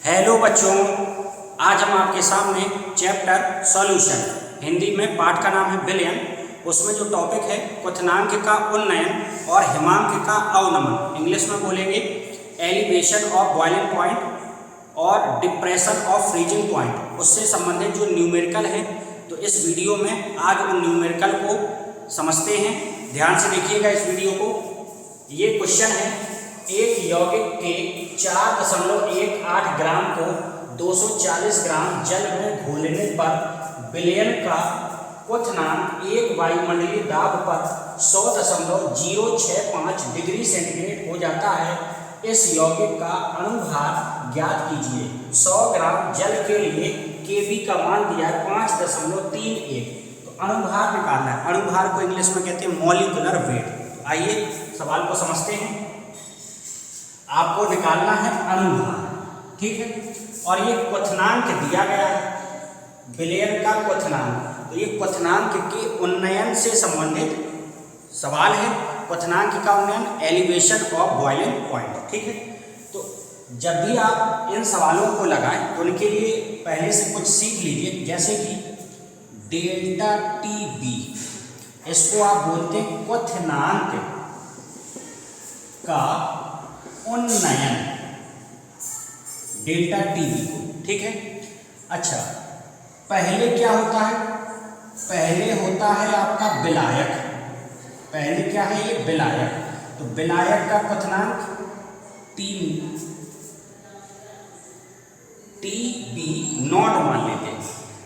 Hello बच्चों, आज हम आपके सामने चैप्टर सॉल्यूशन हिंदी में पाठ का नाम है विलयन। उसमें जो टॉपिक है क्वथनांक का उन्नयन और हिमांक का अवनमन, इंग्लिश में बोलेंगे एलिवेशन ऑफ बॉइलिंग पॉइंट और डिप्रेशन ऑफ फ्रीजिंग पॉइंट, उससे संबंधित जो न्यूमेरिकल है। तो इस वीडियो में आज उन न्यूमेरिकल को समझते हैं। ध्यान से देखिएगा इस वीडियो को। ये क्वेश्चन है, एक यौगिक के 4.18 ग्राम को 240 ग्राम जल में घोलने पर विलयन का क्वथनांक एक वायुमंडलीय दाब पर 100.065 डिग्री सेंटीग्रेड हो जाता है। इस यौगिक का अणुभार ज्ञात कीजिए। 100 ग्राम जल के लिए Kb का मान दिया है 5.31। तो अणुभार निकालना है। अणुभार को इंग्लिश में कहते हैं मॉलिक्यूलर वेट। तो आइए सवाल को समझते हैं। आपको निकालना है अणुभार, ठीक है। और ये क्वथनांक दिया गया है, विलयन का क्वथनांक। तो ये क्वथनांक के उन्नयन से संबंधित सवाल है। क्वथनांक का उन्नयन, एलिवेशन ऑफ बॉइलिंग पॉइंट, ठीक है। तो जब भी आप इन सवालों को लगाएं तो उनके लिए पहले से कुछ सीख लीजिए, जैसे कि डेल्टा टी बी, इसको आप बोलते हैं क्वथनांक का उन्नयन, डेल्टा टी बी को, ठीक है। अच्छा, पहले क्या होता है? पहले होता है आपका विलायक। पहले क्या है? ये विलायक। तो विलायक का क्वथनांक टी बी नॉट मान लेते हैं।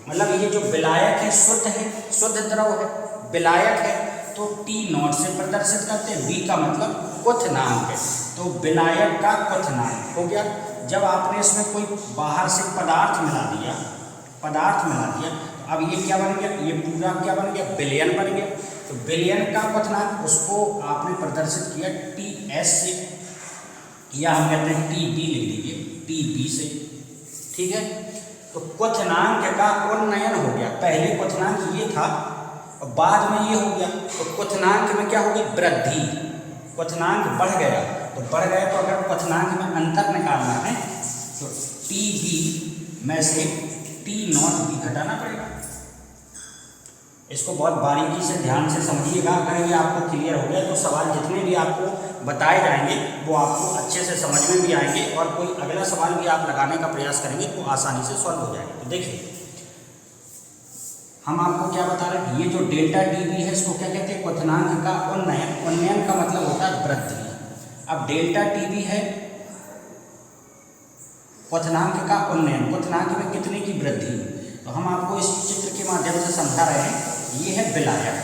मतलब ये जो विलायक है शुद्ध है, शुद्ध द्रव है, विलायक है, तो टी नॉट से प्रदर्शित करते हैं। बी का मतलब क्वथनांक है। तो विलायक का क्वथनांक हो गया। जब आपने इसमें कोई बाहर से पदार्थ मिला दिया, तो अब ये क्या बन गया? ये पूरा क्या बन गया? विलयन बन गया। तो विलयन का क्वथनांक उसको आपने प्रदर्शित किया टी एस से, या हम कहते हैं टी बी लिख लीजिए, टी बी से, ठीक है। तो क्वथनांक का उन्नयन हो गया। पहले क्वथनांक ये था और बाद में ये हो गया। तो क्वथनांक में क्या होगी? वृद्धि। क्वथनांक बढ़ गया। तो बढ़ गया, तो अगर क्वथनांक में अंतर निकालना है तो टी बी में से टी नॉट बी घटाना पड़ेगा। इसको बहुत बारीकी से ध्यान से समझिएगा। अगर ये आपको क्लियर हो गया तो सवाल जितने भी आपको बताए जाएंगे वो आपको अच्छे से समझ में भी आएंगे, और कोई अगला सवाल भी आप लगाने का प्रयास करेंगे तो आसानी से सॉल्व हो जाएगा। तो देखिए, हम आपको क्या बता रहे हैं, ये जो डेल्टा टी बी है इसको क्या कहते हैं? क्वथनांक का उन्नयन। उन्नयन का मतलब होता है वृद्धि। अब डेल्टा टी बी है क्वथनांक का उन्नयन, क्वथनांक में कितने की वृद्धि। तो हम आपको इस चित्र के माध्यम से समझा रहे हैं। ये है विलायक।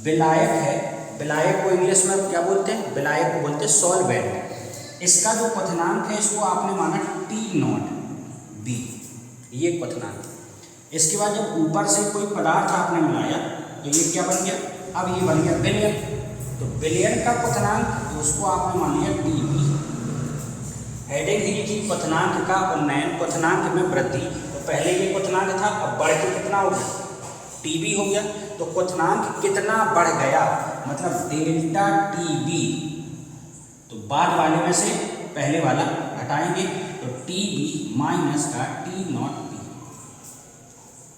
विलायक है, विलायक को इंग्लिश में क्या बोलते हैं? विलायक को बोलते हैं सॉल्वेंट। इसका जो क्वथनांक है इसको आपने माना टी नॉट बी, ये क्वथनांक। इसके बाद जब ऊपर से कोई पदार्थ आपने मिलाया तो ये क्या बन गया? अब ये बन गया विलयन। तो विलयन का क्वथनांक, तो उसको आपने मान लिया टी बी। हेडिंग ही लिखी क्वथनांक का उन्नयन, क्वथनांक में वृद्धि। तो पहले ये क्वथनांक था, अब बढ़ के कितना हो गया? टी बी हो गया। तो क्वथनांक कितना बढ़ गया? मतलब डेल्टा टी बी। तो बाद वाले में से पहले वाला हटाएंगे, तो टी बी माइनस का टी नॉट बी।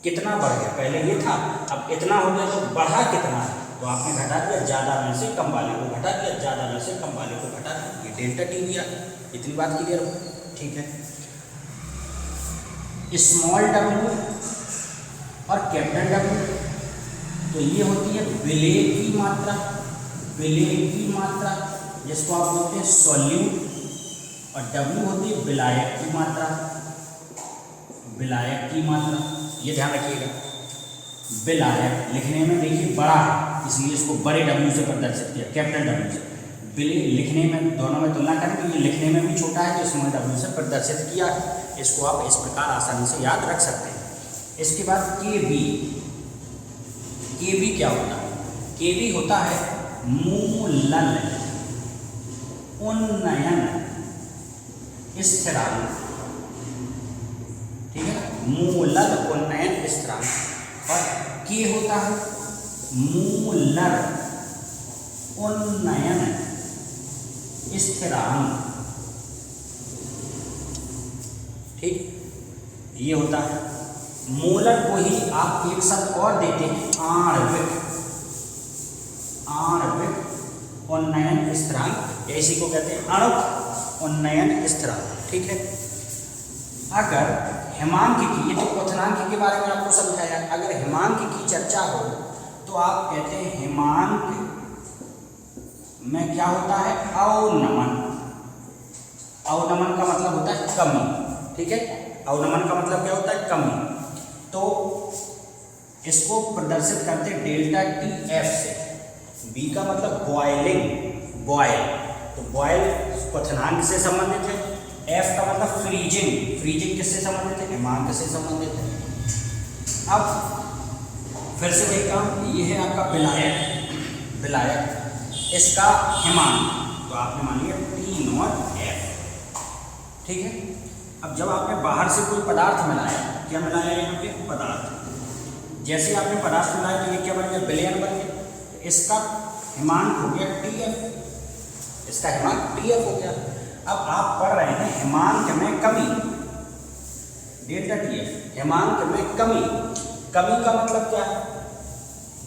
कितना बढ़ गया? पहले ये था, अब इतना हो गया। तो बढ़ा कितना है? तो आपने घटा दिया, ज़्यादा में से कम वाले को घटा दिया, ज़्यादा में से कम वाले को घटा दिया। ये डेल्टा टी बी आ गया। इतनी बात क्लियर हो? ठीक है। स्मॉल डब्ल्यू और कैपिटल डब्ल्यू, तो ये होती है विलय की मात्रा। विलय की मात्रा जिसको आप बोलते हैं सॉल्यूट, और डब्ल्यू होती है विलायक की मात्रा। विलायक की मात्रा, ये ध्यान रखिएगा। विलायक लिखने में देखिए बड़ा है, इसलिए इसको बड़े डब्ल्यू से प्रदर्शित किया, कैपिटल डब्ल्यू से। विलय लिखने में दोनों में तुलना करें तो ये लिखने में भी छोटा है, तो स्मॉल डब्ल्यू से प्रदर्शित किया है। इसको आप इस प्रकार आसानी से याद रख सकते हैं। इसके बाद के बी। के बी क्या होता है? के बी होता है मूलल उन्नयन स्थिरांक, ठीक है। मूलल उन्नयन स्थिरांक। और के होता है मूलर उन्नयन स्थिरांक। ठीक, ये होता है। मोलर को ही आप एक शब्द और देते हैं आणविक, आणविक उन्नयन स्थिरांक, इसी को कहते हैं आणुक उन्नयन स्थिरांक। ठीक है, अगर हिमांक की, ये जो क्वथनांक के बारे में आपको समझाया, अगर हिमांक की चर्चा हो तो आप कहते हैं हिमांक में क्या होता है, अवनमन। अवनमन का मतलब होता है कमी। ठीक है, अवनमन का मतलब क्या होता है, कमी। तो इसको प्रदर्शित करते डेल्टा टी एफ से। बी का मतलब बॉयलिंग, बॉयल, तो बॉयल क्वथनांक से संबंधित है। एफ का मतलब फ्रीजिंग, फ्रीजिंग किससे संबंधित है, हिमांक से संबंधित है। अब फिर से देखता हूँ, ये है आपका विलायक, विलायक, इसका हिमांक तो आपने मान लिया टी नॉट एफ। ठीक है, अब जब आपने बाहर से कोई पदार्थ मिलाया, क्या मिलाया यहाँ पे, पदार्थ, जैसे आपने पदार्थ मिलाया तो ये क्या बन गया, विलयन बन गया। इसका हिमांक हो गया टी एफ, इसका हिमांक टी एफ हो गया। अब आप पढ़ रहे हैं हिमांक में कमी, डेल्टा टी एफ, हिमांक में कमी। कमी का मतलब क्या है,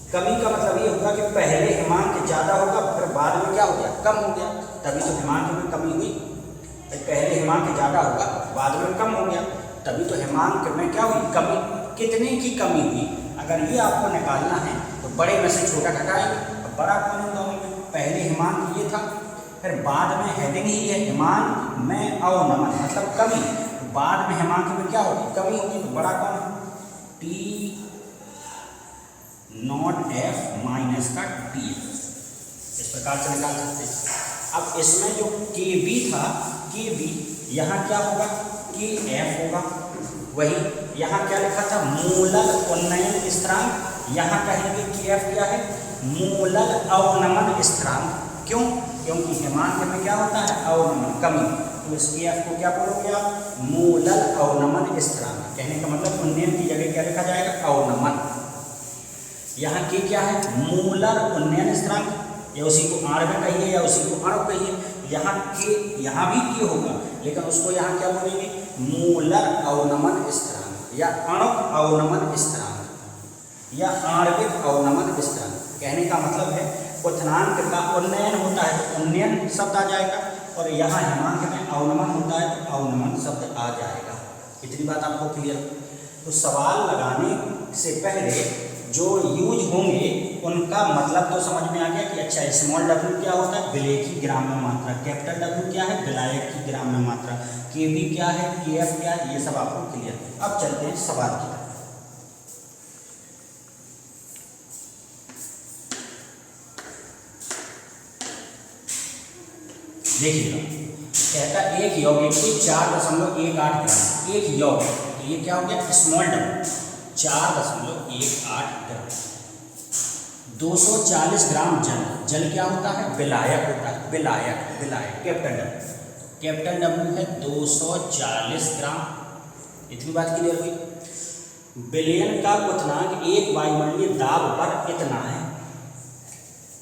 कमी का मतलब ये होगा कि पहले हिमांक ज़्यादा होगा, फिर बाद में क्या हो गया, कम हो गया, तभी तो हिमांक में कमी हुई। पहले हिमांक ज़्यादा होगा, बाद में कम हो गया, तभी तो हिमांक में क्या हुई, कमी। कितने की कमी हुई, अगर ये आपको निकालना है तो बड़े में से छोटा घटाएंगे। अब बड़ा कौन है दोनों में, पहले हिमांक ये था, फिर बाद में हेडिंग ही है हिमांक में अवनमन मतलब कमी, बाद में हिमांक में क्या होगी, कमी होगी, तो बड़ा कौन है, टी नॉट एफ माइनस का टी एफ, इस प्रकार से निकाल सकते हैं। अब इसमें जो के बी था, के बी यहाँ क्या होगा, के एफ होगा, वही यहाँ क्या लिखा था, मूलल उन्नयन स्थिरांक, यहाँ कहेंगे के एफ क्या है, मूलल अवनमन स्थिरांक। क्यों, क्योंकि हिमांक में क्या होता है, अवनमन, कमी, तो इस के एफ को क्या बोलोगे आप, मूलल अवनमन स्थिरांक। कहने का मतलब उन्नयन की जगह क्या लिखा जाएगा, अवनमन। यहाँ के क्या है, मूलर उन्नयन स्थिरांक, या उसी को आणविक कहिए या उसी को अणुक कहिए। यहाँ के, यहाँ भी के होगा, लेकिन उसको यहाँ क्या बोलेंगे, मूलर अवनमन स्थिरांक या अणुक अवनमन स्थिरांक या आणविक अवनमन स्थिरांक। कहने का मतलब है क्वथनांक का उन्नयन होता है तो उन्नयन शब्द आ जाएगा, और यहाँ हिमांक में अवनमन होता है तो अवनमन शब्द आ जाएगा। इतनी बात आपको क्लियर। तो सवाल लगाने से पहले जो यूज होंगे उनका मतलब तो समझ में आ गया कि अच्छा स्मॉल डब्ल्यू क्या होता है, विलेय की ग्राम में मात्रा, कैपिटल डब्ल्यू क्या है, विलायक की ग्राम में मात्रा, के बी क्या है, के एफ क्या है, ये सब आपको क्लियर है। अब चलते हैं सवाल की तरफ। देखिएगा, कहता एक यौगिक की 4.18 ग्राम, एक यौगिक, तो ये क्या हो गया, स्मॉल डब्ल्यू 4.18 ग्राम, 240 ग्राम जल, जल क्या होता है, विलायक होता है, विलायक, विलायक कैपिटल डब्ल्यू, कैपिटल डब्ल्यू है 240 ग्राम। इतनी बात क्लियर हुई। विलयन का क्वथनांक एक वायुमंडलीय दाब पर इतना है,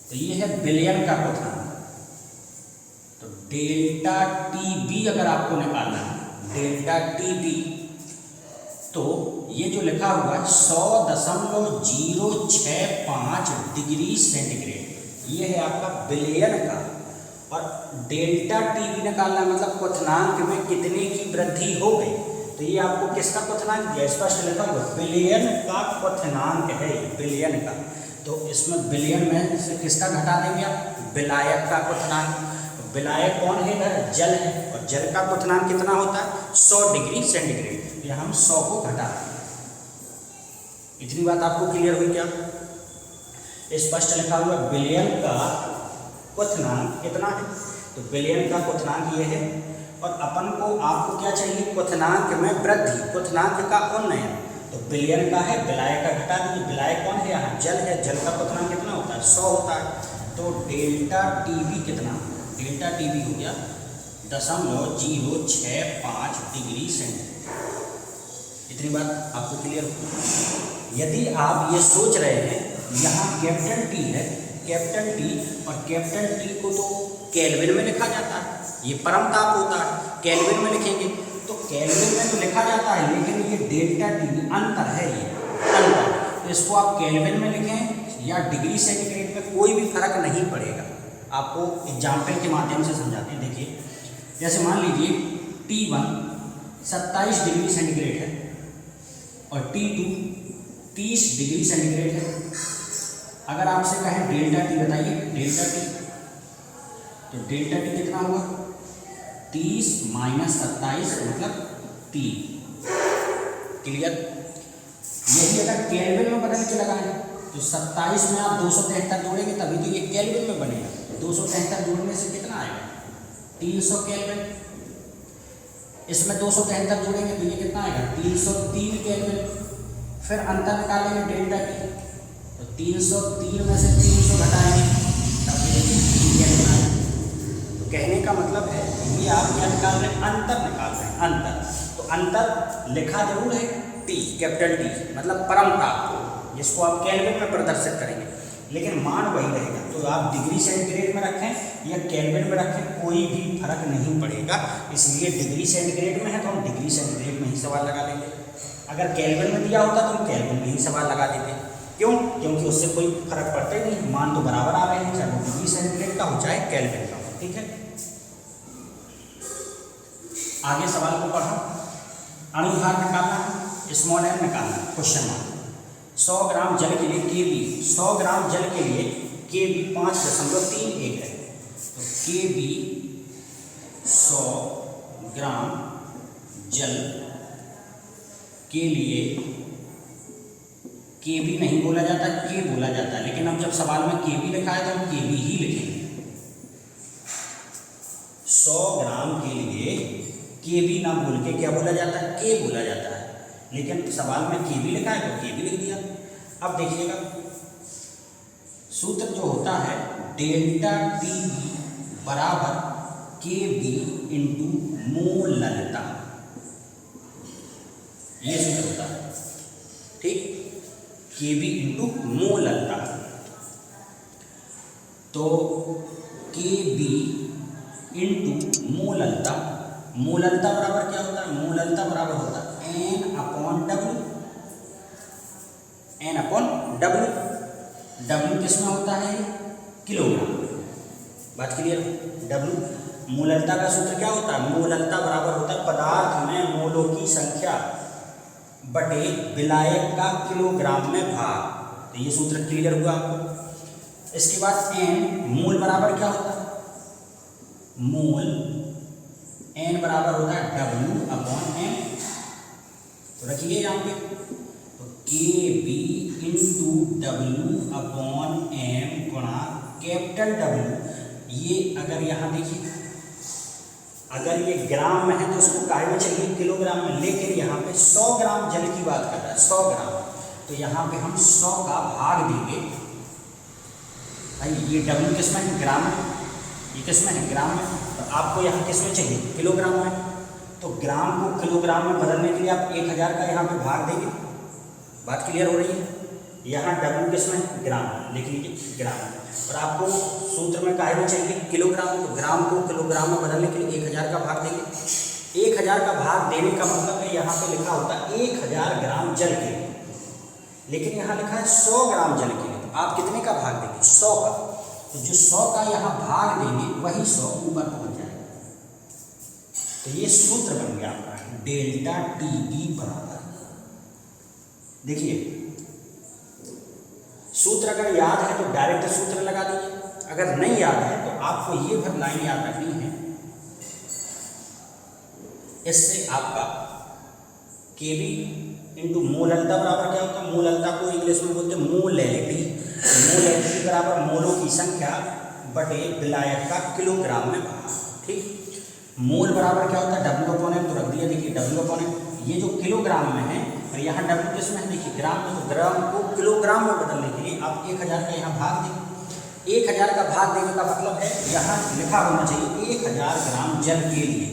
तो ये है विलयन का क्वथनांक। तो डेल्टा टी बी अगर आपको निकालना है, डेल्टा टी बी, तो ये जो लिखा हुआ है 100.065 डिग्री सेंटीग्रेड, ये है आपका विलयन का। और डेल्टा टी बी निकालना मतलब क्वथनांक में कितने की वृद्धि हो गई, तो ये आपको किसका क्वथनांक दिया, स्पष्ट लिखा हुआ विलयन का क्वथनांक है, विलयन का। तो इसमें विलयन में से किसका घटा देंगे आप, विलायक का क्वथनांक। विलायक कौन है इधर, जल है, और जल का क्वथनांक कितना होता है, 100 डिग्री सेंटीग्रेड, तो हम 100 को घटा दें। इतनी बात आपको क्लियर हुई क्या, स्पष्ट लिखा हुआ विलयन का क्वथनांक कितना है, तो विलयन का क्वथनांक ये है। और अपन को आपको क्या चाहिए, क्वथनांक में वृद्धि, क्वथनांक का उन्नयन, तो विलयन का है, विलायक का घटा दीजिए। विलायक कौन है यहाँ, जल है, जल का क्वथनांक कितना होता है, 100 होता है। तो डेल्टा टी बी कितना, डेल्टा टी बी हो गया 0.065 डिग्री सेंटीग्रेड। इतनी बात आपको क्लियर हो। यदि आप ये सोच रहे हैं यहाँ कैपिटल टी है, कैपिटल टी, और कैपिटल टी को तो केल्विन में लिखा जाता है, ये परम ताप होता है, केल्विन में लिखेंगे तो केल्विन में तो लिखा जाता है, लेकिन ये डेल्टा टी अंतर है, ये अंतर, तो इसको आप केल्विन में लिखें या डिग्री सेंटीग्रेड में, कोई भी फर्क नहीं पड़ेगा। आपको एग्जाम्पल के माध्यम से समझाते हैं। देखिए, जैसे मान लीजिए T1 27 डिग्री सेंटीग्रेड है और T2 30 डिग्री सेंटीग्रेड है। अगर आपसे कहें डेल्टा टी बताइए, डेल्टा टी, तो डेल्टा टी कितना होगा? 30 माइनस 27 मतलब 3। क्लियर? यही अगर केल्विन में बदल के लगाएं तो 27 में आप 273 जोड़ेंगे तभी तो ये केल्विन में बनेगा। 273 जोड़ने से कितना आएगा? 300 केल्विन। इसमें 273 जोड़ेंगे तो ये कितना आएगा? 303 केल्विन। फिर अंतर निकालेंगे डेल्टा टी, तो 303 में से 300 घटाएंगे तब ये 3 केल्विन आएगा। तो कहने का मतलब है ये आप क्या निकाल रहे हैं? अंतर निकाल रहे हैं, अंतर। तो अंतर लिखा जरूर है टी, कैपिटल टी, मतलब परमताप, जिसको आप केल्विन में प्रदर्शित करेंगे, लेकिन मान वही रहेगा। तो आप डिग्री सेंटीग्रेड में रखें या केल्विन में रखें, कोई भी फर्क नहीं पड़ेगा। इसलिए डिग्री सेंटीग्रेड में है तो हम डिग्री सेंटीग्रेड में ही सवाल लगा लेंगे। अगर केल्विन में दिया होता तो हम केल्विन में ही सवाल लगा देते। क्यों? क्योंकि उससे कोई फर्क पड़ता ही नहीं, मान तो बराबर आ रहे हैं, चाहे वो डिग्री सेंटीग्रेड का हो चाहे केल्विन का हो। ठीक है, आगे सवाल को पढ़ो। अणुभार निकालना है, स्मॉल m निकालना है, क्वेश्चन मार्क। 100 ग्राम जल के लिए Kb, 100 ग्राम जल के लिए Kb 5.31 है। तो Kb 100 ग्राम जल के लिए, Kb नहीं बोला जाता, K बोला जाता है, लेकिन अब जब सवाल में Kb लिखा है तो हम Kb ही लिखेंगे। 100 ग्राम के लिए Kb ना बोल के क्या बोला जाता है? K बोला जाता है, लेकिन सवाल में Kb लिखा है तो Kb लिख दिया। अब देखिएगा, सूत्र जो होता है डेल्टा टी बराबर Kb इंटू मोललता, ये सूत्र होता है। ठीक, Kb इंटू मोललता। तो Kb इंटू मोललता, मोललता बराबर क्या होता है? मोललता बराबर होता है N upon W, N upon W। W किस में होता है? किलोग्राम। बात क्लियर? W मोललता का सूत्र क्या होता है? मोललता बराबर होता है पदार्थ में मोलों की संख्या बटे विलायक का किलोग्राम में भाग। तो ये सूत्र क्लियर हुआ आपको। इसके बाद N, मोल बराबर क्या होता है? मोल N बराबर होता है W अपॉन M। तो रखिए यहाँ पे, तो Kb into W upon M गुणा कैपिटल W। ये अगर यहाँ देखिए, अगर ये ग्राम में है तो उसको काय में चाहिए? किलोग्राम में, लेकिन यहाँ पे 100 ग्राम जल की बात कर रहा है, 100 ग्राम, तो यहाँ पे हम 100 का भाग देंगे। भाई ये W किस में है? ग्राम में। ये किस में है? ग्राम में। तो आपको यहाँ किस में चाहिए? किलोग्राम में। तो ग्राम को किलोग्राम में बदलने के लिए आप 1000 का यहाँ पे भाग देंगे। बात क्लियर हो रही है? यहाँ W किस में? ग्राम, लिख लीजिए ग्राम। और आपको सूत्र में काहे में चाहिए? किलोग्राम। तो ग्राम को किलोग्राम में बदलने के लिए 1000 का भाग देंगे। 1000 का भाग देने का मतलब है यहाँ पे लिखा होता है 1000 ग्राम जल के लिए, लेकिन यहाँ लिखा है 100 ग्राम जल के लिए। तो आप कितने का भाग देंगे? 100 का। तो जो 100 का यहाँ भाग देंगे वही 100 ऊपर पहुँच जाएगा। तो ये सूत्र बन गया आपका डेल्टा टीबी बराबर, देखिए सूत्र अगर याद है तो डायरेक्ट सूत्र लगा दीजिए, अगर नहीं याद है तो आपको ये फिर लाइन याद रखनी है। इससे आपका Kb इंटू मोललता बराबर क्या होता है? मोललता को इंग्लिश में बोलते हैं मोलैलिटी। मोलैलिटी बराबर मोलों की संख्या बटे विलायक का किलोग्राम में भाग। ठीक, मोल बराबर क्या होता है? W upon M। तो रख दिया, देखिए W अपॉन M। ये जो किलोग्राम में है और यहाँ W किसमें है? देखिए ग्राम में। तो ग्राम को किलोग्राम में बदलने के लिए आप 1000 का यहाँ भाग देंगे। 1000 का भाग देने का मतलब है यहाँ लिखा होना चाहिए 1000 ग्राम जल के लिए,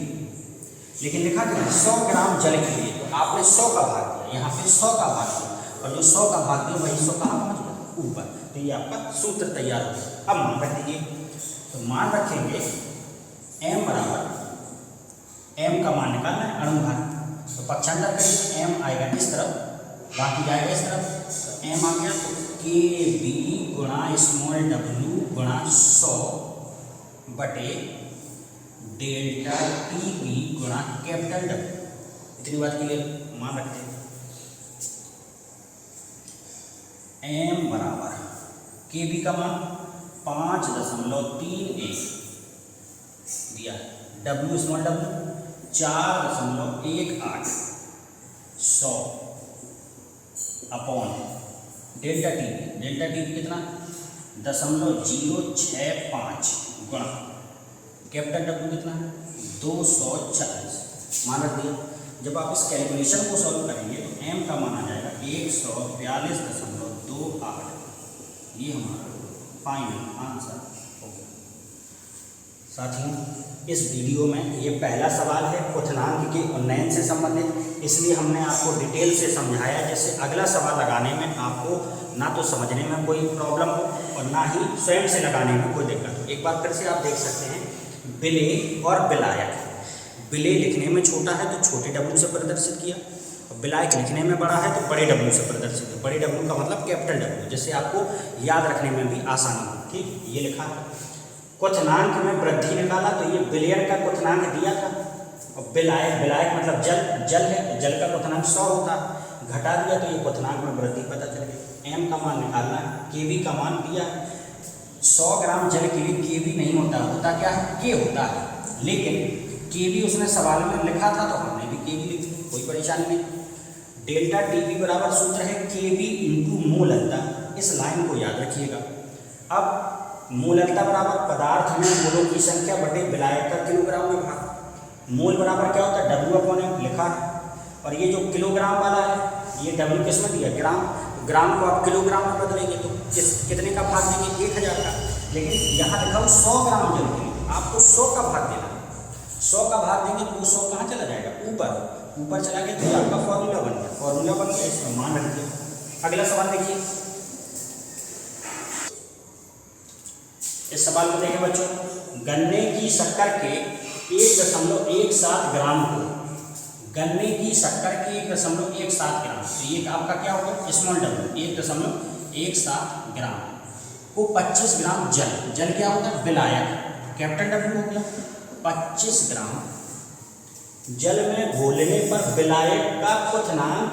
लेकिन लिखा कि 100 ग्राम जल के लिए। तो आपने 100 का भाग दिया, यहाँ पे 100 का भाग दिया, और जो 100 का भाग दिया वही 100 कहाँ पहुँच गया? ऊपर। तो ये आपका सूत्र तैयार हो गया। अब मान रख दीजिए, तो मान रखेंगे M बराबर एम का मान निकालना है, अणु भार। तो पक्षांतर करिए, एम आएगा इस तरफ, बाकी जाएगा इस तरफ, तो एम आ गया, तो के बी गुणा स्मॉल डब्ल्यू गुणा 100 बटे डेल्टा टी बी गुणा कैपिटल डब्ल्यू। इतनी बात क्लियर, मान रखते हैं। एम बराबर के बी का मान 5.31 दिया, W small W 4.18 100 upon delta T कितना 0.065 गुणा कैपिटल डब्ल्यू कितना 240 मान रख दिया। जब आप इस कैलकुलेशन को सॉल्व करेंगे तो एम का मान आ जाएगा 142.28। ये हमारा फाइनल आंसर होगा। साथियों, इस वीडियो में ये पहला सवाल है क्वथनांक के उन्नयन से संबंधित, इसलिए हमने आपको डिटेल से समझाया, जैसे अगला सवाल लगाने में आपको ना तो समझने में कोई प्रॉब्लम हो और ना ही स्वयं से लगाने में कोई दिक्कत हो। एक बार फिर से आप देख सकते हैं, विलेय और विलायक। विलेय लिखने में छोटा है तो छोटे डब्ल्यू से प्रदर्शित किया, और विलायक लिखने में बड़ा है तो बड़े डब्ल्यू से प्रदर्शित किया। बड़े डब्ल्यू का मतलब कैपिटल डब्ल्यू, जिससे आपको याद रखने में भी आसानी हो। ठीक, ये लिखा है। क्वथनांक में वृद्धि निकाला, तो ये विलयन का क्वथनांक दिया था, और विलायक मतलब जल है, तो जल का क्वथनांक 100 होता है, घटा दिया तो ये क्वथनांक में वृद्धि पता चल गई। एम का मान निकालना है, के बी का मान दिया 100 ग्राम जल के लिए के बी नहीं होता, होता क्या है, के होता है, लेकिन के बी उसने सवाल में लिखा था तो हमने भी के बी लिख दी, कोई परेशानी नहीं। डेल्टा टी बी बराबर सूत्र है के बी इंटू मोललता, इस लाइन को याद रखिएगा। अब मोललता बराबर पदार्थ में मोलों की संख्या बटे विलायक का किलोग्राम में भाग। मोल बराबर क्या होता है, डब्ल्यू अपॉन एम लिखा है, और ये जो किलोग्राम वाला है ये डब्ल्यू किस में दिया, ग्राम। ग्राम को आप किलोग्राम में बदलेंगे तो कितने का भाग देंगे, 1000 का। लेकिन यहाँ लिखा हो 100 ग्राम जल के लिए आपको 100 का भाग देना है। 100 का भाग देंगे तो वो 100 कहाँ चला जाएगा, ऊपर चला गया, तो आपका फॉर्मूला बन गया, इसमें मान रखिए। अगला सवाल देखिए, इस सवाल को देखें बच्चों, गन्ने की शक्कर के 1.17 ग्राम को, गन्ने की शक्कर के 1.17 ग्राम, तो ये आपका क्या होगा, स्मॉल डब्ल्यू 1.17 ग्राम को 25 ग्राम जल क्या होता है, विलायक, कैपिटल डब्ल्यू हो गया। 25 ग्राम जल में घोलने पर विलायक का क्वथनांक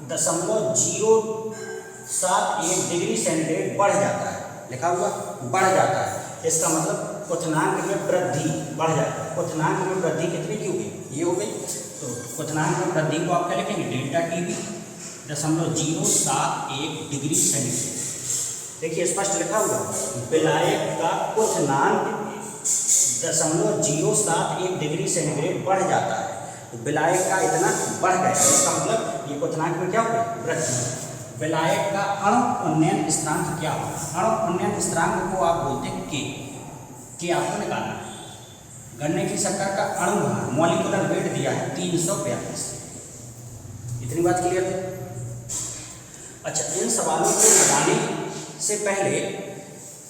0.071 डिग्री सेंटीग्रेड बढ़ जाता है, लिखा हुआ बढ़ जाता है। इसका मतलब क्वथनांक में वृद्धि बढ़ जाता है। क्वथनांक में वृद्धि कितनी की होगी, ये हो गई। तो क्वथनांक में वृद्धि को आप क्या लिखेंगे, delta T B 0.071 degree centigrade. देखिए स्पष्ट लिखा हुआ, विलायक का क्वथनांक 0.071 डिग्री सेंटीग्रेड बढ़ जाता है, तो विलायक का इतना बढ़ गया, इसका मतलब ये क्वथनांक में क्या होगा, वृद्धि। विलायक का अणु उन्नयन स्थिरांक क्या होगा, अणु उन्नयन स्थिरांक को आप बोलते हैं के आपको निकालना है। गन्ने की शक्कर का अणु भार मॉलिक्यूलर वेट दिया है 342। इतनी बात क्लियर है। अच्छा, इन सवालों को लगाने से पहले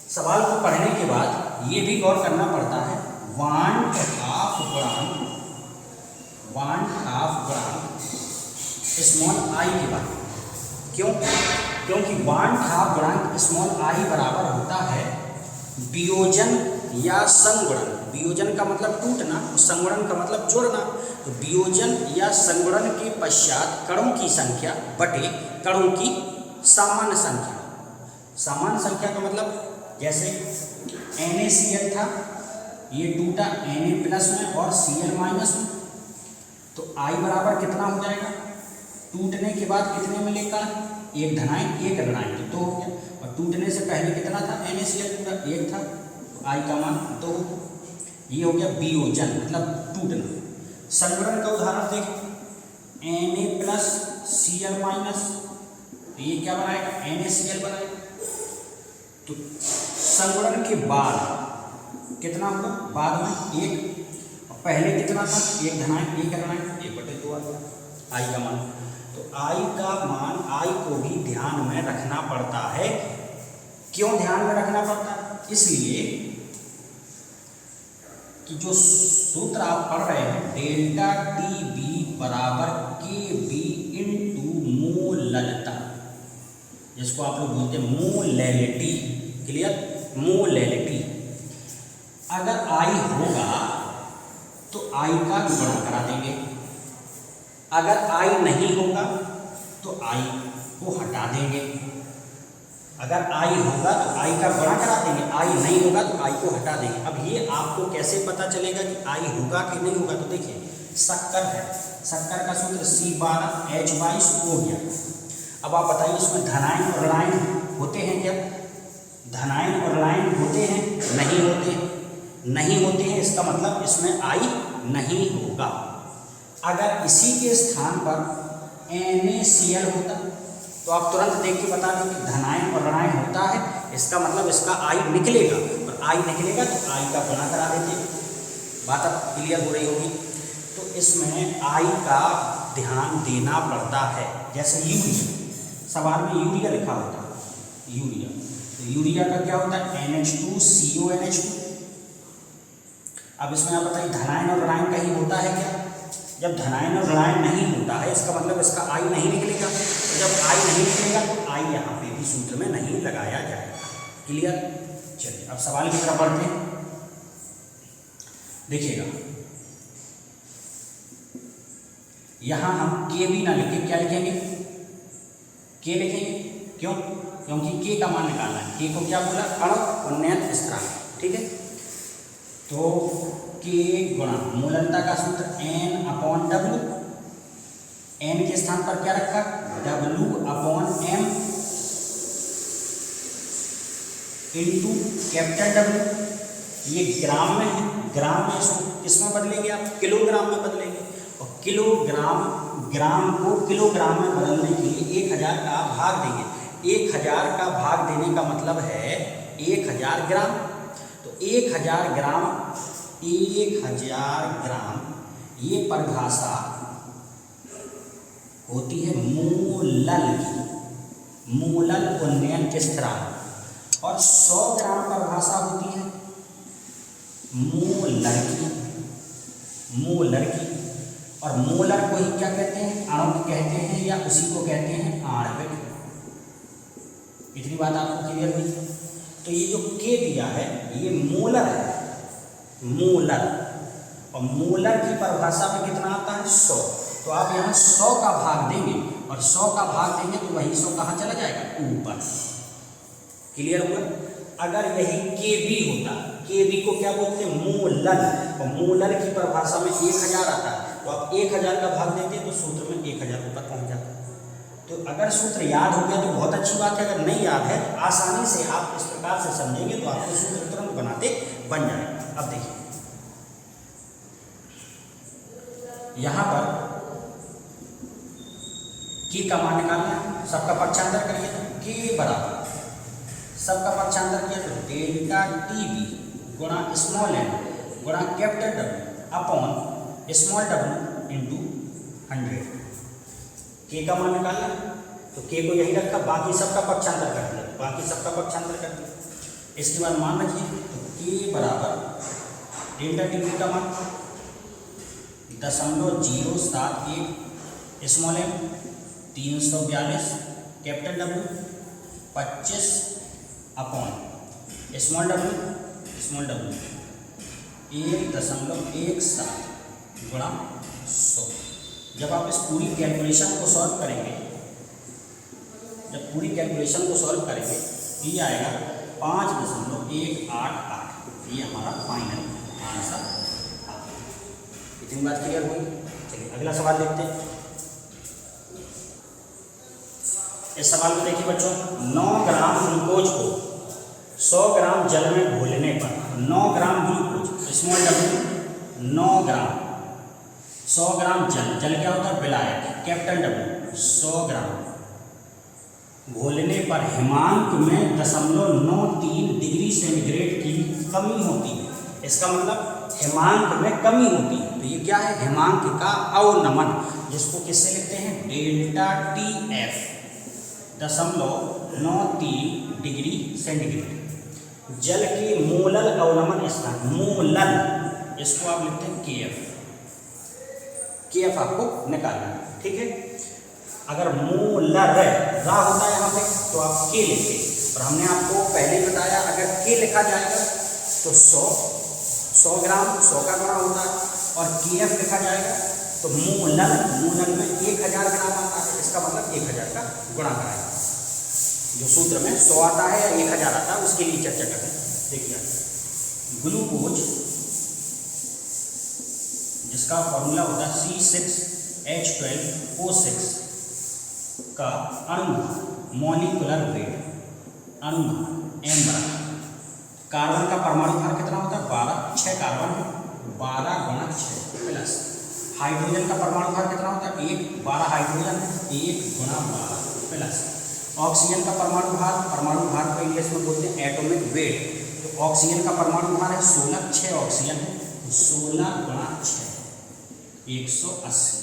सवाल को पढ़ने के बाद ये भी गौर करना पड़ता है, 1/2 ग्राम स्मॉल आई के बाद। क्योंकि 1/2 ग्राम स्मॉल आई बराबर होता है वियोजन या संगुणन। वियोजन का मतलब टूटना और संगुणन का मतलब जोड़ना। तो वियोजन या संगुणन के पश्चात कणों की संख्या बटे कणों की सामान्य संख्या। सामान्य संख्या का मतलब जैसे NaCl था, ये टूटा Na प्लस में और Cl माइनस में, तो I बराबर कितना हो जाएगा, टूटने के बाद कितने मिले कण, एक धनाएं एक ऋणाएं, तो 2 हो गया। और टूटने से पहले कितना था, NaCl पूरा 1 था, तो I का मान 2। ये हो गया वियोजन मतलब टूटना। संगुणन का उदाहरण देखें, Na प्लस Cl माइनस, तो ये क्या बनाएगा, NaCl बनाएगा। तो संगुणन के बाद कितना होगा, बाद में 1, और पहले कितना था, एक धनाएं एक ऋणाएं, 1/2 आ गया I का मान। तो I का मान, I को भी ध्यान में रखना पड़ता है। क्यों ध्यान में रखना पड़ता है, इसलिए कि जो सूत्र आप पढ़ रहे हैं डेल्टा टी बी बराबर के बी इंटू मोललता, जिसको आप लोग बोलते हैं मोलैलिटी। क्लियर? मोलैलिटी। अगर आई होगा तो आई का गुणा करा देंगे, अगर आई नहीं होगा तो आई को हटा देंगे। अगर आई होगा तो आई का गुणा करा देंगे, आई नहीं होगा तो आई को हटा देंगे। अब ये आपको कैसे पता चलेगा कि आई होगा कि नहीं होगा? तो देखिए, शक्कर है, शक्कर का सूत्र C12H22 हो गया। अब आप बताइए इसमें धनायन और ऋणायन होते हैं क्या? धनायन और ऋणायन होते हैं? नहीं होते हैं। नहीं होते हैं इसका मतलब इसमें आई नहीं होगा। अगर इसी के स्थान पर NaCl होता तो आप तुरंत देख के बता दें कि धनायन और ऋणायन होता है, इसका मतलब इसका आई निकलेगा, और आई निकलेगा तो आई का गुणा करा देते। बात अब क्लियर हो रही होगी। तो इसमें आई का ध्यान देना पड़ता है। जैसे यूरिया, सवाल में यूरिया लिखा होता है, यूरिया, तो यूरिया का क्या होता है? NH2CONH2। अब इसमें आप बताइए धनायन और ऋणायन का ही होता है क्या? जब धनायन और ऋणायन नहीं होता है इसका मतलब इसका आई नहीं निकलेगा, तो जब आई नहीं निकलेगा तो आई यहाँ पे भी सूत्र में नहीं लगाया जाएगा। क्लियर? चलिए अब सवाल की तरफ बढ़ते हैं। देखिएगा, यहाँ हम के भी ना लिखें, क्या लिखेंगे? के लिखेंगे। क्यों? क्योंकि के का मान निकालना है। के को क्या बोला? अणु उन्नयन स्थिरांक। ठीक है, तो के गुणा मूललता का सूत्र N/W, N के स्थान पर क्या रखा? W/M into capital W। ये ग्राम में है, ग्राम में इसको किसमें बदलेंगे आप? किलोग्राम में बदलेंगे। और किलोग्राम, ग्राम को किलोग्राम में बदलने के लिए 1000 का भाग देंगे। 1000 का भाग देने का मतलब है 1000 ग्राम। तो 1000 ग्राम, 1000 ग्राम ये परिभाषा होती है मोलल की, मोलल उन्नयन स्थिरांक। और 100 ग्राम परिभाषा होती है मोलर की, मोलर की। और मोलर को ही क्या कहते हैं? आणविक कहते हैं, या उसी को कहते हैं आणविक। इतनी बात आपको क्लियर हुई? तो ये जो के दिया है ये मोलर है, मोलर। और मोलर की परिभाषा में कितना आता है? 100। तो आप यहाँ 100 का भाग देंगे, और 100 का भाग देंगे तो वही 100 कहाँ चला जाएगा? ऊपर। क्लियर हुआ? अगर यही के बी होता, के बी को क्या बोलते हैं? मोलर। और मोलर की परिभाषा में 1000 आता है, तो आप 1000 का भाग देते हैं तो सूत्र में 1000 ऊपर पहुँच जाता है। तो अगर सूत्र याद हो गया तो बहुत अच्छी बात है, अगर नहीं याद है आसानी से आप इस प्रकार से समझेंगे तो आपको सूत्र तुरंत बनाते बन जाएगा। अब देखिए, यहाँ पर के का मान निकालना है, सबका पक्षांतर करिए। तो के बराबर सबका पक्षांतर किया तो डेल्टा टी बी गुणा स्मॉल एन गुणा capital W upon small W into 100। के का मान निकालना, तो के को यही रखा, बाकी सबका पक्षांतर कर दिया, बाकी सबका पक्षांतर कर दिया। इसके बाद मान रखिए, तो के बराबर डेल्टा टी बी का मान 0.071, small M 342, capital W 25 upon small W 1.17 गुणा 100। जब आप इस पूरी कैलकुलेशन को सॉल्व करेंगे, जब पूरी कैलकुलेशन को सॉल्व करेंगे ये आएगा 5.188। ये हमारा फाइनल आंसर। इतनी बात क्लियर हुई? चलिए अगला सवाल देखते हैं। इस सवाल को देखिए बच्चों, 9 ग्राम ग्लूकोज को 100 ग्राम जल में घोलने पर 9 ग्राम ग्लूकोज स्मॉल डब्ल्यू 9 ग्राम 100 ग्राम जल, जल क्या होता है? विलायक, कैपिटल डब्ल्यू 100 ग्राम घोलने पर हिमांक में 0.93 डिग्री सेंटीग्रेड की कमी होती है। इसका मतलब हिमांक में कमी होती है। तो ये क्या है? हिमांक का अवनमन, जिसको किससे लिखते हैं? Delta T F 0.93 degree centigrade. जल की मोलल अवनमन स्थिरांक, मोलल इसको आप लिखते हैं KF। KF आपको निकालना है, ठीक है। अगर मोलर रा होता है यहाँ पे तो आप K लिखते, और हमने आपको पहले ही बताया अगर K लिखा जाएगा तो 100 ग्राम 100 का गुणा होता है, और KF लिखा जाएगा तो मोलर में 1000 ग्राम आता है, इसका मतलब 1000 का गुणा कराएगा। जो सूत्र में 100 आता है या 1000 आता है उसके लिए चर्चा करें। देखिए ग्लूकोज जिसका फॉर्मूला होता है C6H12O6 का अणु मॉलिक्यूलर वेट अणु M बराबर कार्बन का परमाणु भार कितना होता है 12, 6 कार्बन 12 गुणा 6 प्लस हाइड्रोजन का परमाणु भार कितना होता है 1, 12 हाइड्रोजन 1 गुणा 12 प्लस ऑक्सीजन का परमाणु भार को इंग्लिश में बोलते हैं एटॉमिक वेट। तो ऑक्सीजन का परमाणु भार है 16, 6 ऑक्सीजन है 16 गुणा 6 180।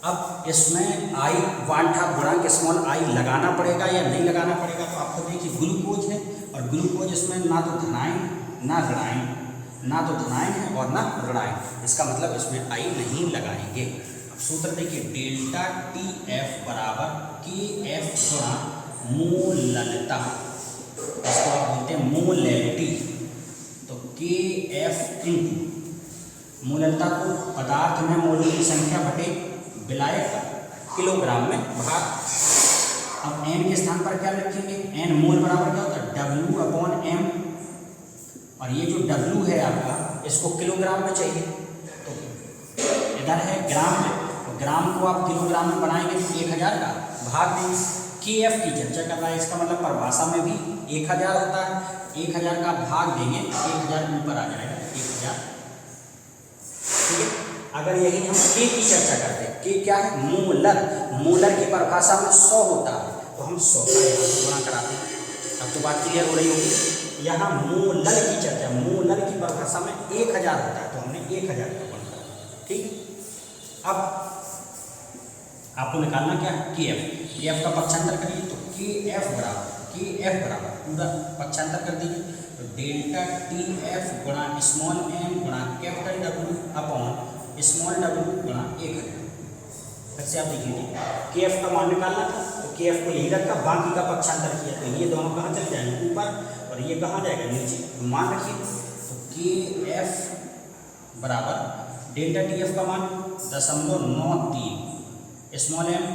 अब इसमें आई वांठा गुणांक स्मॉल आई लगाना पड़ेगा या नहीं लगाना पड़ेगा, तो आपको देखिए ग्लूकोज है और ग्लूकोज इसमें ना तो धनायन ना ऋणायन, ना तो धनायन है और ना ऋणायन, इसका मतलब इसमें आई नहीं लगाएंगे। अब सूत्र देखिए डेल्टा TF बराबर KF गुणा मोललता, इसको आप बोलते हैं मोलैलिटी। तो KF इंटू मोललता को पदार्थ में मोल की संख्या बटे विलायक किलोग्राम में भाग। अब n के स्थान पर क्या लिखेंगे, n मोल बराबर क्या होता है W/m, और ये जो W है आपका इसको किलोग्राम में चाहिए, तो इधर है ग्राम में, तो ग्राम को आप किलोग्राम में बनाएंगे तो 1000 का भाग देंगे। KF की चर्चा कर रहा है, इसका मतलब परिभाषा में भी 1000 होता है, 1000 का भाग देंगे 1000 ऊपर आ जाएगा 1000, ठीक है। अगर यही हम K की चर्चा करते हैं, K क्या है मोलर की परिभाषा में 100 होता है, तो हम 100 का यहाँ गुणा कराते हैं। अब तो बात क्लियर हो रही होगी। यहाँ मोलर की चर्चा, मोलर की परिभाषा में 1000 होता है, तो हमने 1000 का गुणा करा, ठीक। अब आपको निकालना क्या है KF का पक्षांतर करिए, तो KF बराबर पूरा पक्षांतर कर दीजिए, तो डेल्टा TF गुणा स्मॉल m गुणा capital W upon small w गुणा 1000। फिर से आप देखिए KF का मान निकालना था, तो KF को यही रखा, बाकी का पक्षांतर किया, तो ये दोनों कहाँ चले जाएंगे ऊपर और ये कहाँ जाएगा नीचे, तो मान रखिए। तो KF बराबर डेल्टा TF का मान 0.93, small m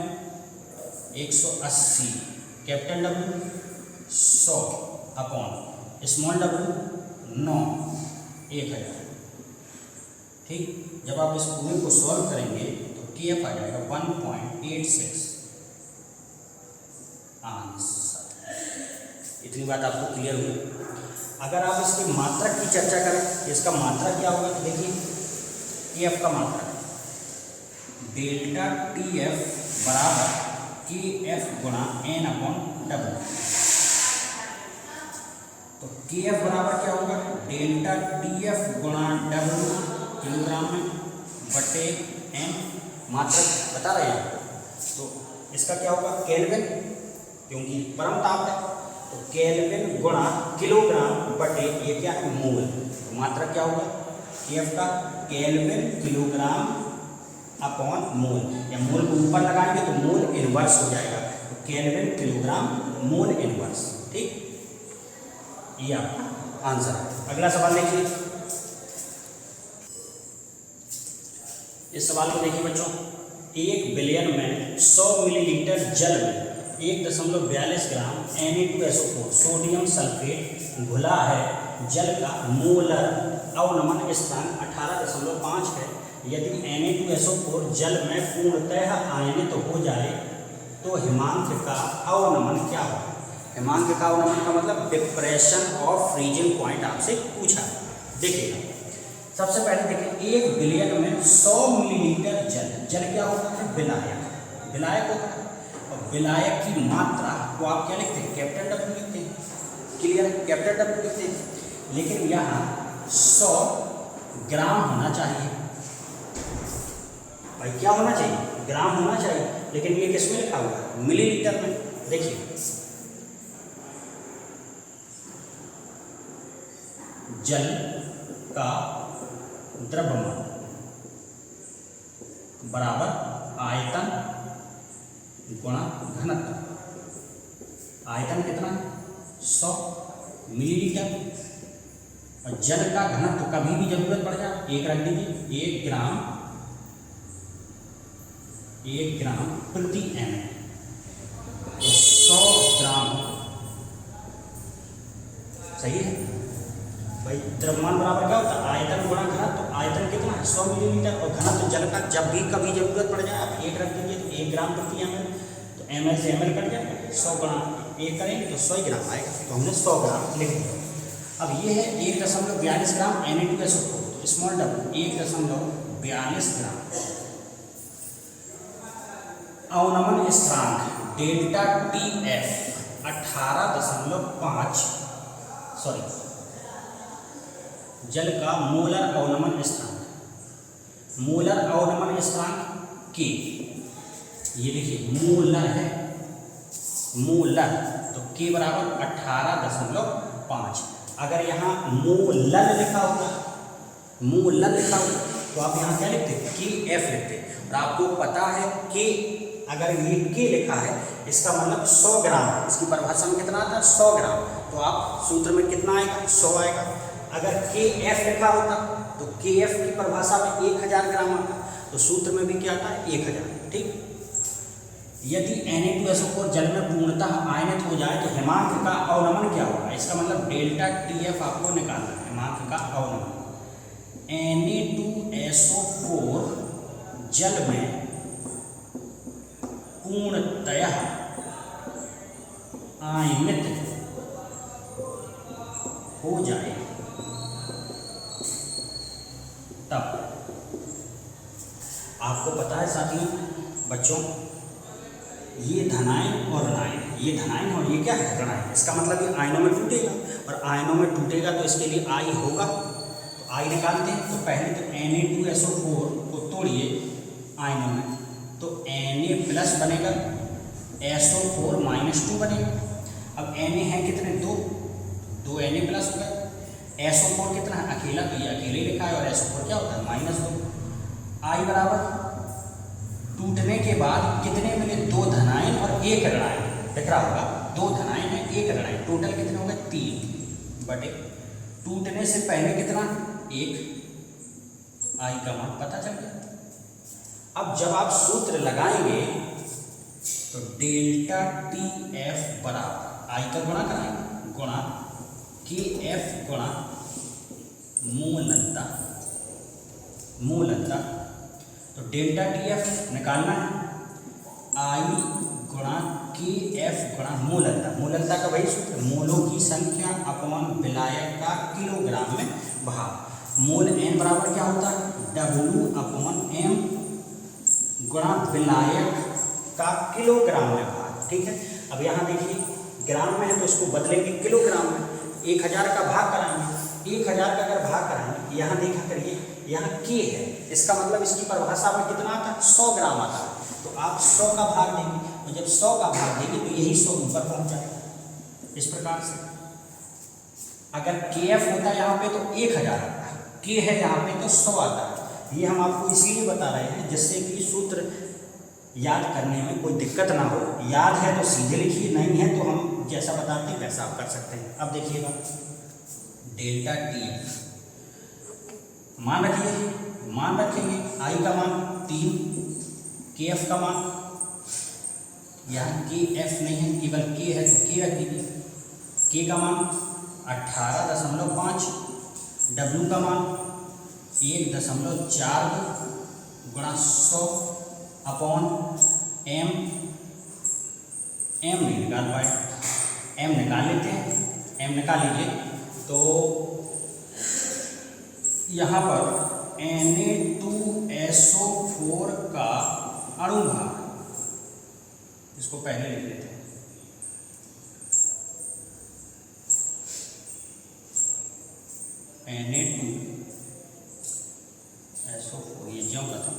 180, capital W 100 upon small w 9 1000, ठीक। जब आप इस पूरे को सॉल्व करेंगे तो KF आ जाएगा 1.86 आंसर। इतनी बात आपको क्लियर हुई। अगर आप इसकी मात्रक की चर्चा करें, इसका मात्रक क्या होगा, तो देखिए KF का मात्रक डेल्टा TF बराबर KF गुणा n/W। तो KF बराबर क्या होगा डेल्टा TF गुणा W किलोग्राम में बटे n, मात्रक बता रहे हैं। तो इसका क्या होगा केल्विन, क्योंकि परम ताप है, तो केल्विन गुणा किलोग्राम बटे ये क्या है मोल। तो मात्रक क्या होगा KF का केल्विन किलोग्राम अपॉन मोल, या मोल को ऊपर लगाएंगे तो मोल इनवर्स हो जाएगा, तो केल्विन किलोग्राम मोल इनवर्स, ठीक। ये आपका आंसर है। अगला सवाल देखिए, इस सवाल को देखिए बच्चों, 1 बिलियन में 100 मिलीलीटर जल में 1.42 ग्राम Na2SO4 सोडियम सल्फेट घुला है। जल का मोलर अवनमन स्थान 18.5 है। यदि Na2SO4 जल में पूर्णतः आयनित हो जाए तो हिमांक का अवनमन क्या होगा। हिमांक का अवनमन का मतलब डिप्रेशन ऑफ फ्रीजिंग पॉइंट आपसे पूछा है। देखिएगा सबसे पहले देखिए 1 बिलियन में 100 मिलीलीटर जल क्या होता है विलायक होता है, और विलायक की मात्रा को आप क्या लिखते हैं कैपिटल W लिखते हैं, क्लियर कैपिटल W लिखते हैं। लेकिन यहाँ 100 ग्राम होना चाहिए, भाई क्या होना चाहिए ग्राम होना चाहिए, लेकिन ये किस में लिखा हुआ है मिलीलीटर में। देखिए जल का द्रव्यमान बराबर आयतन गुणा घनत्व। आयतन कितना है? 100 मिलीलीटर। और जल का घनत्व कभी भी जरूरत पड़ जाए 1 रख दीजिए, 1 ग्राम प्रति ml। तो 100 ग्राम, सही है भाई। द्रव्यमान बराबर क्या होता है? आयतन गुणा घनत्व। तो आयतन कितना है? 100 मिलीलीटर। और घनत्व जल का जब भी कभी जरूरत पड़ जाए आप 1 रख दीजिए, तो 1 ग्राम प्रति ml। तो ml से ml कट जाएगा, 100 गुणा 1 करेंगे तो 100 ग्राम आएगा। तो हमने 100 ग्राम लिख दिया। अब ये है 1.42 ग्राम Na2SO4। तो स्मॉल डब्ल्यू 1.42 ग्राम। अवनमन स्थिरांक डेल्टा TF 18.5 जल का मोलर अवनमन स्थिरांक। मोलर अवनमन स्थिरांक K, ये देखिए मोलर है, मोलर। तो K बराबर 18.5। अगर यहाँ मोलर लिखा होता, मोलर लिखा होता तो आप यहाँ क्या लिखते? KF लिखते। और आपको पता है कि अगर ये K लिखा है इसका मतलब 100 ग्राम है। इसकी परिभाषा में कितना आता है? 100 ग्राम। तो आप सूत्र में कितना आएगा? 100 आएगा। अगर KF लिखा होता तो KF की परिभाषा में 1000 ग्राम आता, तो सूत्र में भी क्या आता है? 1000। ठीक। यदि Na2SO4 जल में पूर्णतः आयनित हो जाए तो हिमांक का अवनमन क्या होगा? इसका मतलब डेल्टा TF आपको निकालना है, हिमांक का अवनमन। Na2SO4 जल में पूर्णतः आयनित हो जाए तब, आपको पता है साथियों बच्चों, ये धनायन और ऋणायन, ये धनायन और ये क्या है? ऋणायन। इसका मतलब ये आयनों में टूटेगा, और आयनों में टूटेगा तो इसके लिए I होगा। तो I निकालते हैं। तो पहले तो Na2SO4 को तोड़िए आयनों में, तो Na प्लस बनेगा, SO4 -2 बनेगा। अब Na है कितने? 2 Na प्लस हो गए। SO4 कितना है? अकेला, तो ये अकेले लिखा है। और SO4 क्या होता है? -2। I बराबर टूटने के बाद कितने मिले? 2 धनायन और 1 ऋणायन। दिख रहा होगा 2 धनायन है 1 ऋणायन, टोटल कितने हो गए? 3 बटे टूटने से पहले कितना? 1। I का मान पता चल गया। अब जब आप सूत्र लगाएंगे तो डेल्टा TF बराबर I का गुणा कराएंगे, गुणा KF गुणा मूलता। तो डेल्टा TF निकालना है, I गुणा KF गुणा मूलता। मूलता का वही सूत्र, मोलों की संख्या अपॉन विलायक का किलोग्राम में भाग। मोल N बराबर क्या होता है? W/M गुणा विलायक का किलोग्राम में भाग। ठीक है। अब यहाँ देखिए ग्राम में है तो इसको बदलेंगे किलोग्राम में। 1000 का भाग कराएंगे, 1000 का अगर भाग कराएंगे, यहाँ देखा करिए यहाँ K है, इसका मतलब इसकी परिभाषा में कितना आता है? 100 ग्राम आता है। तो आप 100 का भाग देंगे, और जब 100 का भाग देंगे तो यही 100 ऊपर पहुँच जाएगा। इस प्रकार से अगर KF होता है यहाँ पे तो 1000 आता है, K है यहाँ पे तो 100 आता है। ये हम आपको इसलिए बता रहे हैं जिससे कि सूत्र याद करने में कोई दिक्कत ना हो। याद है तो सीधे लिखिए, नहीं है तो हम जैसा बताते हैं वैसा आप कर सकते हैं। अब देखिएगा डेल्टा TF मान रखेंगे I का मान 3, KF का मान, यहाँ KF नहीं है केवल K है तो K रख दीजिए। K का मान 18.5, W का मान 1.42 गुणा 100 अपॉन M नहीं निकाल पाए, M निकाल लेते हैं। M निकाल लीजिए तो यहाँ पर Na2SO4 का अणु भाग, इसको पहले लिख लेते हैं। Na2SO4 ये ज्यों का था,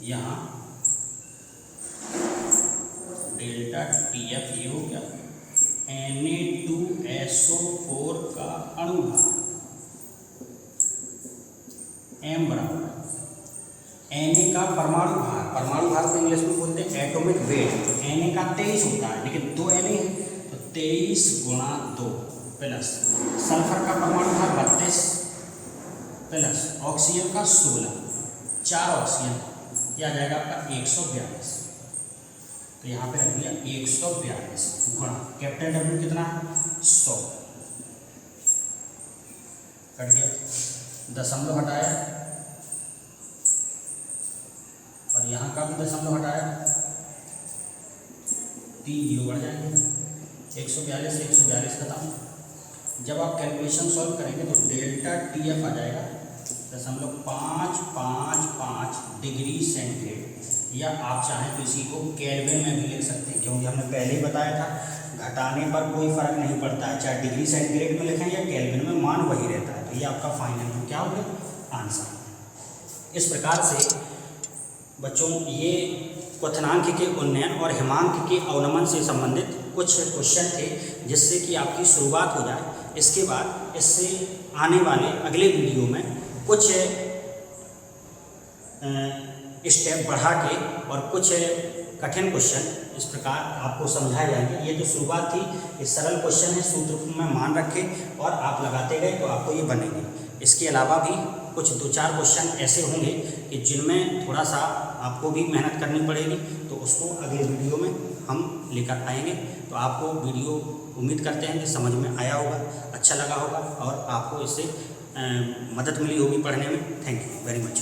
यहाँ डेल्टा TF ये हो गया Na2SO4 का अणु भाग m बराबर Na का परमाणु भार को इंग्लिश में बोलते हैं एटॉमिक वेट। तो Na का 23 होता है, लेकिन 2 Na है, तो 23 गुणा 2 प्लस सल्फर का परमाणु भार 32 प्लस ऑक्सीजन का 16, 4 ऑक्सीजन, यह आ जाएगा आपका 142। तो यहाँ पे रख दिया 142 गुणा कैपिटल W कितना है 100, कट गया, दशमलव हटाया और यहाँ का भी दशमलव हटाया, 3 जीरो बढ़ जाएंगे, 142 से 142 खत्म। जब आप कैलकुलेशन सॉल्व करेंगे तो डेल्टा TF आ जाएगा 0.555 डिग्री सेंटीग्रेड, या आप चाहें तो इसी को केल्विन में भी लिख सकते हैं, क्योंकि हमने पहले ही बताया था घटाने पर कोई फर्क नहीं पड़ता है, चाहे डिग्री सेंटीग्रेड में लिखें या केल्विन में, मान वही रहता है। तो ये आपका फाइनल में क्या हो गया आंसर। इस प्रकार से बच्चों ये क्वथनांक के उन्नयन और हिमांक के अवनमन से संबंधित कुछ क्वेश्चन थे, जिससे कि आपकी शुरुआत हो जाए। इसके बाद इससे आने वाले अगले वीडियो में कुछ स्टेप बढ़ा के और कुछ कठिन क्वेश्चन इस प्रकार आपको समझाए जाएंगे। ये तो शुरुआत थी, ये सरल क्वेश्चन है, सूत्र में मान रखे और आप लगाते गए तो आपको ये बनेंगे। इसके अलावा भी कुछ 2-4 क्वेश्चन ऐसे होंगे कि जिनमें थोड़ा सा आपको भी मेहनत करनी पड़ेगी, तो उसको अगले वीडियो में हम लेकर आएंगे। तो आपको वीडियो उम्मीद करते हैं कि समझ में आया होगा, अच्छा लगा होगा और आपको इससे मदद मिली होगी पढ़ने में। Thank you very much.